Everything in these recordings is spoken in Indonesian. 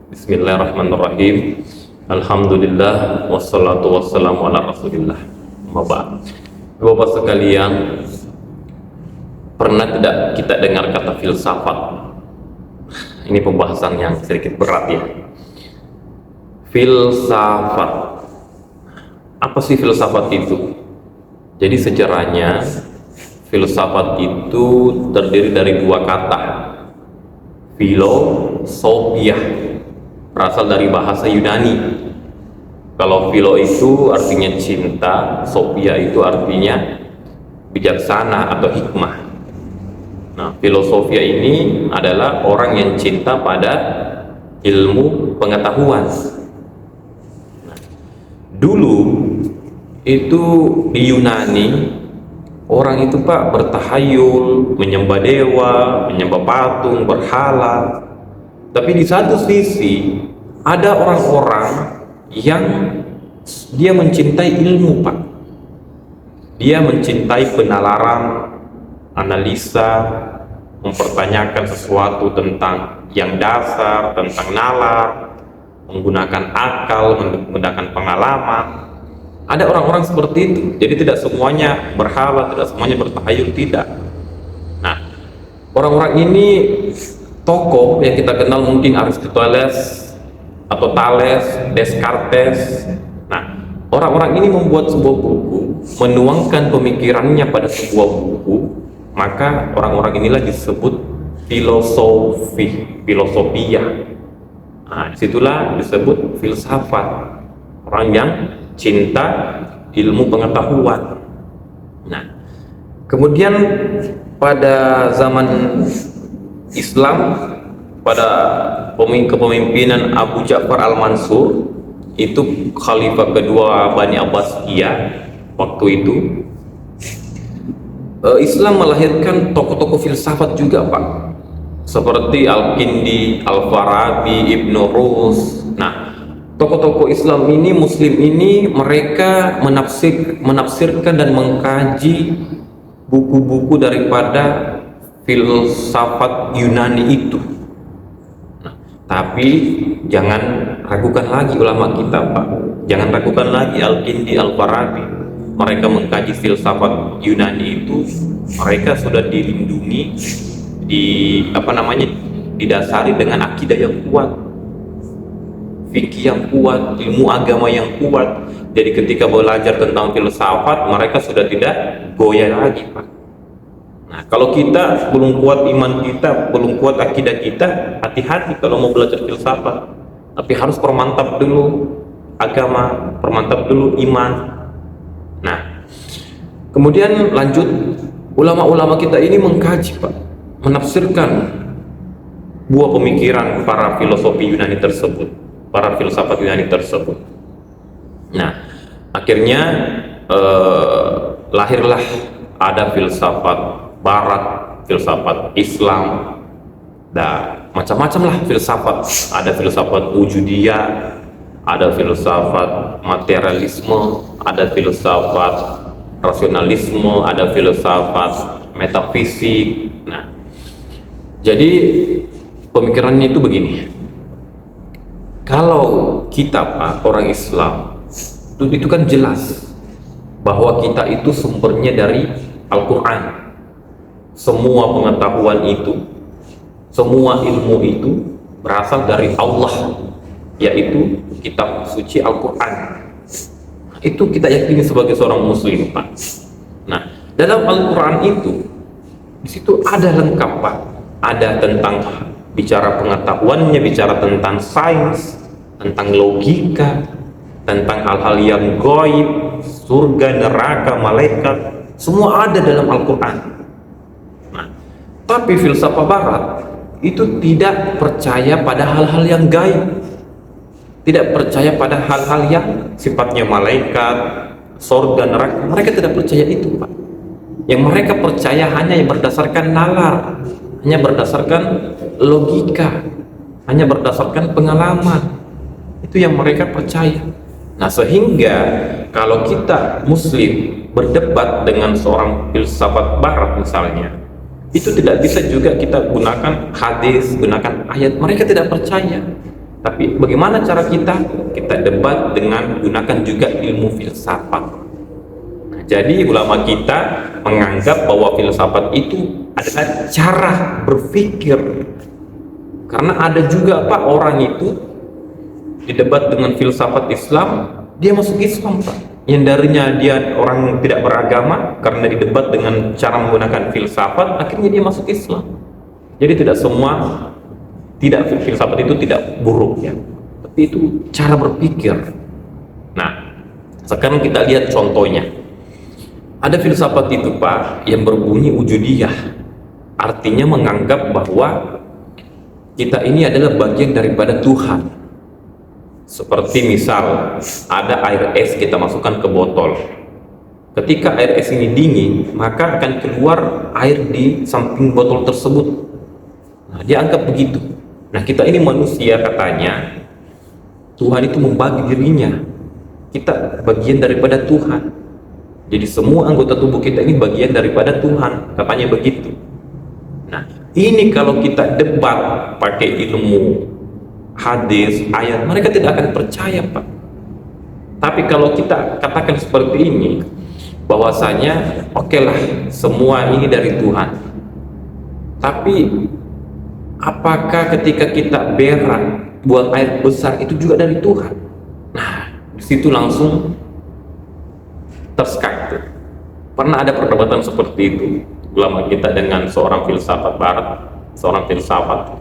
Bismillahirrahmanirrahim. Alhamdulillah wassalatu wassalamu ala Rasulillah. Bapak, Bapak sekalian, pernah tidak kita dengar kata filsafat? Ini pembahasan yang sedikit berat ya. Filsafat. Apa sih filsafat itu? Jadi sejarahnya filsafat itu terdiri dari dua kata. Filosofia, berasal dari bahasa Yunani. Kalau philo itu artinya cinta, sophia itu artinya bijaksana atau hikmah. Nah, filosofia ini adalah orang yang cinta pada ilmu pengetahuan. Nah, dulu itu di Yunani, orang itu Pak bertahayul, menyembah dewa, menyembah patung, berhala. Tapi di satu sisi ada orang-orang yang dia mencintai ilmu Pak. Dia mencintai penalaran, analisa, mempertanyakan sesuatu tentang yang dasar, tentang nalar, menggunakan akal, menggunakan pengalaman. Ada orang-orang seperti itu. Jadi tidak semuanya berhala, tidak semuanya bertahayul, tidak. Nah, orang-orang ini tokoh yang kita kenal mungkin Aristoteles atau Thales, Descartes. Nah, orang-orang ini membuat sebuah buku, menuangkan pemikirannya pada sebuah buku, maka orang-orang inilah disebut filosofia. Nah, disitulah disebut filsafat. Orang yang cinta ilmu pengetahuan. Nah, kemudian pada zaman Islam, pada kepemimpinan Abu Ja'far al-Mansur, itu khalifah kedua Bani Abbasiyah waktu itu, Islam melahirkan tokoh-tokoh filsafat juga Pak, seperti Al-Kindi, Al-Farabi, Ibnu Rus. Nah, tokoh-tokoh Islam ini, Muslim ini, mereka menafsirkan dan mengkaji buku-buku daripada filsafat Yunani itu. Nah, tapi jangan ragukan lagi ulama kita Pak, jangan ragukan lagi Al-Kindi, Al-Farabi. Mereka mengkaji filsafat Yunani itu, mereka sudah dilindungi, didasari dengan akidah yang kuat, fikih yang kuat, ilmu agama yang kuat. Jadi ketika belajar tentang filsafat, mereka sudah tidak goyah lagi Pak. Nah, kalau kita belum kuat iman kita, belum kuat akidah kita, hati-hati kalau mau belajar filsafat. Tapi harus permantap dulu agama, permantap dulu iman. Nah, kemudian lanjut, ulama-ulama kita ini mengkaji Pak, menafsirkan buah pemikiran para filosofi Yunani tersebut, para filsafat Yunani tersebut. Nah, akhirnya lahirlah ada filsafat Barat, filsafat Islam, dan macam-macam lah filsafat. Ada filsafat wujudiyah, ada filsafat materialisme, ada filsafat rasionalisme, ada filsafat metafisik. Nah, jadi pemikirannya itu begini. Kalau kita Pak, orang Islam, itu kan jelas bahwa kita itu sumbernya dari Al-Quran. Semua pengetahuan itu, semua ilmu itu berasal dari Allah, yaitu kitab suci Al-Quran. Itu kita yakini sebagai seorang muslim Pak. Nah, dalam Al-Quran itu, di situ ada lengkap Pak. Ada tentang bicara pengetahuannya, bicara tentang sains, tentang logika, tentang hal-hal yang gaib, surga, neraka, malaikat, semua ada dalam Al-Quran. Nah, tapi filsafat Barat itu tidak percaya pada hal-hal yang gaib, tidak percaya pada hal-hal yang sifatnya malaikat, surga, neraka. Mereka tidak percaya itu Pak. Yang mereka percaya hanya yang berdasarkan nalar, hanya berdasarkan logika, hanya berdasarkan pengalaman. Itu yang mereka percaya. Nah, sehingga kalau kita muslim berdebat dengan seorang filsafat Barat misalnya, itu tidak bisa juga kita gunakan hadis, gunakan ayat. Mereka tidak percaya. Tapi bagaimana cara kita? Kita debat dengan gunakan juga ilmu filsafat. Nah, jadi ulama kita menganggap bahwa filsafat itu adalah cara berpikir. Karena ada juga Pak orang itu didebat dengan filsafat Islam, dia masuk Islam Pak. Yang darinya dia orang tidak beragama, karena didebat dengan cara menggunakan filsafat, akhirnya dia masuk Islam. Jadi tidak semua filsafat itu tidak buruk ya, tapi itu cara berpikir. Nah, sekarang kita lihat contohnya. Ada filsafat itu Pak yang berbunyi wujudiyah, artinya menganggap bahwa kita ini adalah bagian daripada Tuhan. Seperti misal ada air es kita masukkan ke botol. Ketika air es ini dingin, maka akan keluar air di samping botol tersebut. Nah, dia anggap begitu. Nah, kita ini manusia katanya, Tuhan itu membagi dirinya. Kita bagian daripada Tuhan. Jadi semua anggota tubuh kita ini bagian daripada Tuhan, katanya begitu. Nah, ini kalau kita debat pakai ilmu hadis, ayat, mereka tidak akan percaya Pak. Tapi kalau kita katakan seperti ini, bahwasanya okelah semua ini dari Tuhan. Tapi apakah ketika kita berak buang air besar itu juga dari Tuhan? Nah, di situ langsung terskak tuh. Pernah ada perdebatan seperti itu ulama kita dengan seorang filsafat barat, seorang filsafat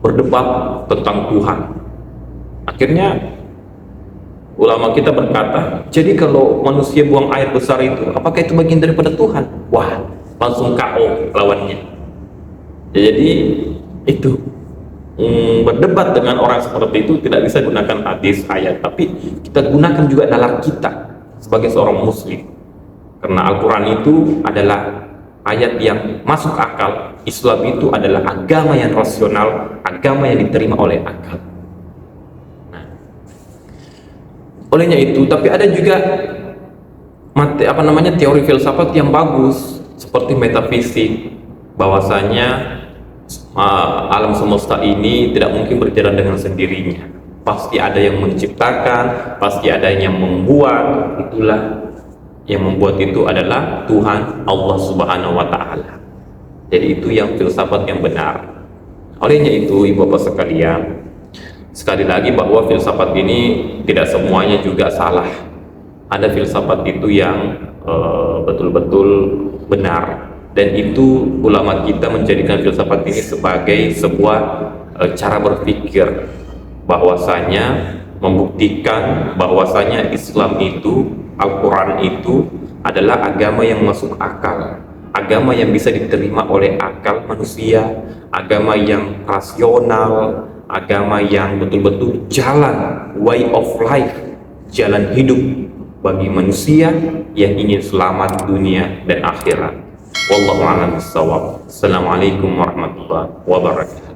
berdebat tentang Tuhan. Akhirnya ulama kita berkata, jadi kalau manusia buang air besar itu, apakah itu bagian daripada Tuhan? Wah, langsung KO lawannya. Jadi itu berdebat dengan orang seperti itu tidak bisa gunakan hadis ayat, tapi kita gunakan juga nalar kita sebagai seorang muslim, karena Al-Quran itu adalah ayat yang masuk akal. Islam itu adalah agama yang rasional, agama yang diterima oleh akal. Nah, olehnya itu, tapi ada juga teori filsafat yang bagus seperti metafisik, bahwasanya alam semesta ini tidak mungkin berjalan dengan sendirinya, pasti ada yang menciptakan, pasti ada yang membuat. Itulah yang membuat itu adalah Tuhan Allah Subhanahu wa Ta'ala. Jadi itu yang filsafat yang benar. Olehnya itu ibu bapak sekalian, sekali lagi bahwa filsafat ini tidak semuanya juga salah. Ada filsafat itu yang betul-betul benar, dan itu ulama kita menjadikan filsafat ini sebagai sebuah cara berpikir, bahwasanya membuktikan bahwasanya Islam itu, Al-Quran itu adalah agama yang masuk akal, agama yang bisa diterima oleh akal manusia, agama yang rasional, agama yang betul-betul jalan, way of life, jalan hidup bagi manusia yang ingin selamat dunia dan akhirat. Wallahu a'lam bishawab. Assalamualaikum warahmatullahi wabarakatuh.